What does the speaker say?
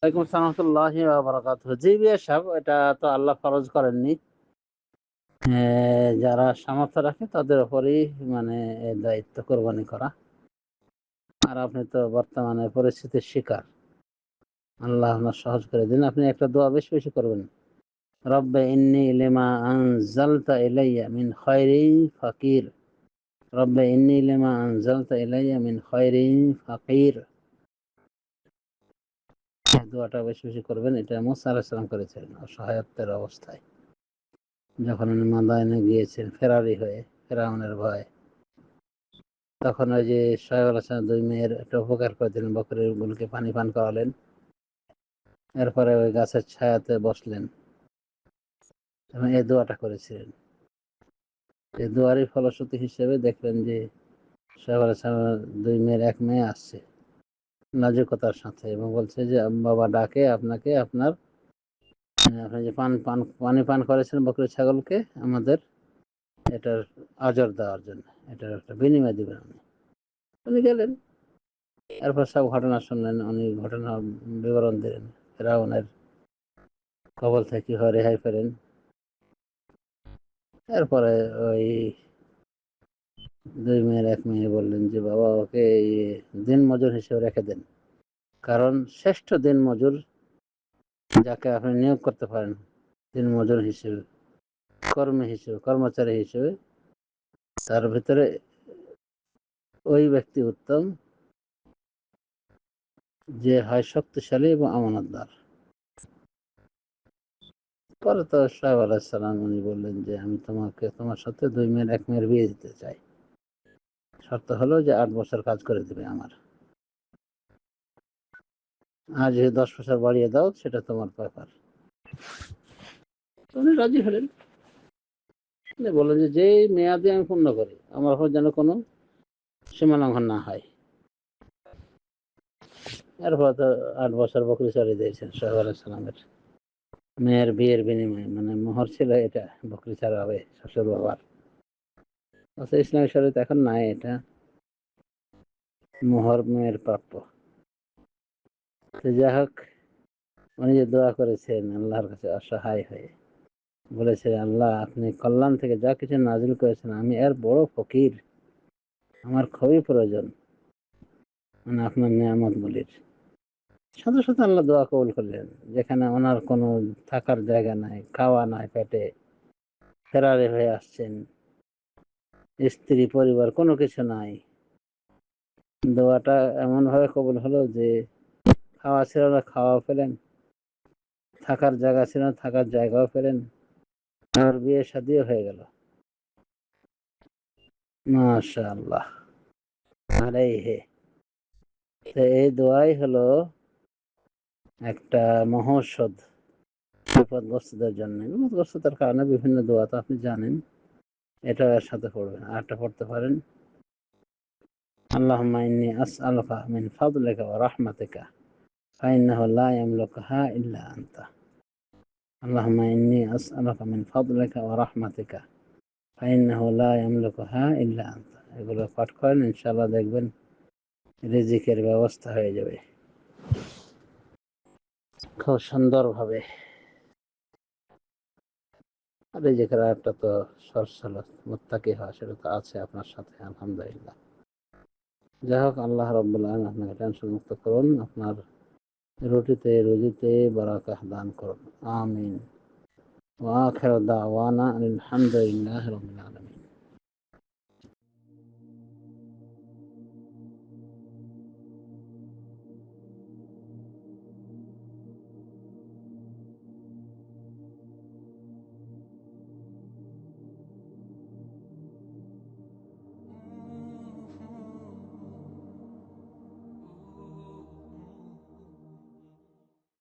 ওয়ালাইকুম আসসালাম ওয়া রাহমাতুল্লাহি ওয়া বারাকাতুহু। জি বিয়া সাহেব, এটা তো আল্লাহ ফরজ করেননি। যারা সামর্থ্য রাখে তাদের উপরেই মানে এই দায়িত্ব কোরবানি করা। আর আপনি তো বর্তমানে পরিস্থিতির শিকার। আল্লাহ আপনার সহজ করে দিন। আপনি একটা দোয়া বেশি বেশি করবেন। রব্বে ইন্নী লিমা আনজালতা ইলাইয়া মিন খায়রিন ফাকির। রব্বে ইন্নী লিমা আনজালতা ইলাইয়া মিন খায়রিন ফাকির। এই দোয়াটা বেশি বেশি করবেন। এটা মুসা আলাইহিস সালাম করেছিলেন অসহায়ত্বের অবস্থায়, যখন উনি মাদায়েনে গিয়েছেন ফেরারি হয়ে, ফেরাউনের ভয়। তখন ওই যে সোহেব আলাইহিস দুই মেয়ের একটা উপকার করে দিলেন, বকরিগুলোকে পানি পান করালেন। এরপরে ওই গাছের ছায়াতে বসলেন এবং এই দোয়াটা করেছিলেন। এই দোয়ারই ফলশ্রুতি হিসেবে দেখলেন যে সোহেব আলাইহিস দুই মেয়ের এক মেয়ে আসছে লাজুকতার সাথে এবং বলছে যে বাবা ডাকে আপনাকে, আপনার আপনি যে পানি পান করেছেন বকরি ছাগলকে, আমাদের এটার আজর দেওয়ার জন্য, এটার একটা বিনিময় দিবেন উনি। উনি গেলেন। এরপর সব ঘটনা শুনলেন, উনি ঘটনা বিবরণ দিলেন। ফেরাউনের কবল থেকে কিভাবে রেহাই পেলেন। এরপরে ওই দুই মেয়ের এক মেয়ে বললেন যে বাবা ওকে দিন মজুর হিসেবে রেখে দেন, কারণ শ্রেষ্ঠ দিন মজুর যাকে আপনি নিয়োগ করতে পারেন দিন মজুর হিসেবে, কর্মী হিসেবে, কর্মচারী হিসেবে, তার ভিতরে ওই ব্যক্তি উত্তম যে হয় শক্তিশালী এবং আমানতদার। পরে তো সোহেব আলাইহিস সালাম উনি বললেন যে আমি তোমার সাথে দুই মেয়ের এক মেয়ের বিয়ে দিতে চাই, শর্ত হলো যে 8 বছর কাজ করে দেবে আমার, আর যদি 10 বছর বাড়িয়ে দাও সেটা তোমার ব্যাপার। উনি রাজি হলেন। বললেন যে যেই মেয়াদে আমি পূর্ণ করি আমার উপর যেন কোনো সীমা লঙ্ঘন না হয়। এরপর তো 8 বছর বকরি চালিয়ে দিয়েছেন সোহেব আলাইহিস সালামের মেয়ের বিয়ের বিনিময়ে, মানে মোহর ছিল এটা, বকরি ছাড়া হবে শ্বশুর বাবার। আচ্ছা, ইসলামী শরীয়তে এখন নাই এটা, মোহর মেয়ের প্রাপ্য। তো যাই হোক, উনি যে দোয়া করেছেন আল্লাহর কাছে অসহায় হয়ে, বলেছে আল্লাহ আপনি কল্যাণ থেকে যা কিছু নাজিল করেছেন আমি এর বড় ফকির, আমার খুবই প্রয়োজন মানে আপনার নিয়ামতগুলির। সাথে সাথে আল্লাহ দোয়া কবুল করলেন। যেখানে ওনার কোনো থাকার জায়গা নাই, খাওয়া নাই পেটে, ফেরারি হয়ে আসছেন, স্ত্রী পরিবার কোনো কিছু নাই, দোয়াটা এমন ভাবে কবুল হলো যে খাওয়া ছিল না, খাওয়াও পেলেন, থাকার জায়গা ছিল না, থাকার জায়গাও পেলেন, আর বিয়ে শাদিও হয়ে গেল। মাশাআল্লাহ আলাইহি। তো এই দোয়াই হলো একটা মহৌষধ বিপদগ্রস্তদের জন্য। বিপদগ্রস্ততার কারণে বিভিন্ন দোয়া তো আপনি জানেন, এটাও এর সাথে পড়বেন। আরটা পড়তে পারেন, আল্লাহুম্মা ইন্নী আসআলুকা মিন ফাদলিকা ওয়া রাহমাতিকা ফাইন্নাহু লা ইয়ামলিকুহা ইল্লা আনতা। আল্লাহুম্মা ইন্নী আসআলুকা মিন ফাদলিকা ওয়া রাহমাতিকা ফাইন্নাহু লা ইয়ামলিকুহা ইল্লা আনতা। এগুলো পাঠ করেন, ইনশাআল্লাহ দেখবেন রিজিকের ব্যবস্থা হয়ে যাবে খুব সুন্দরভাবে। আর রিজিকের একটা তো সরসলত মুত্তাকি হওয়া, সেটা তো আছে আপনার সাথে আলহামদুলিল্লাহ। যাই হোক, আল্লাহ রাব্বুল আলামিন আপনাকে টেনশন মুক্ত করুন, আপনার রুটিতে রুজিতে বারাকাহ দান করুন, আমিন। ওয়া আখিরু দাওয়ানা আলহামদুলিল্লাহি রাব্বিল আলামিন।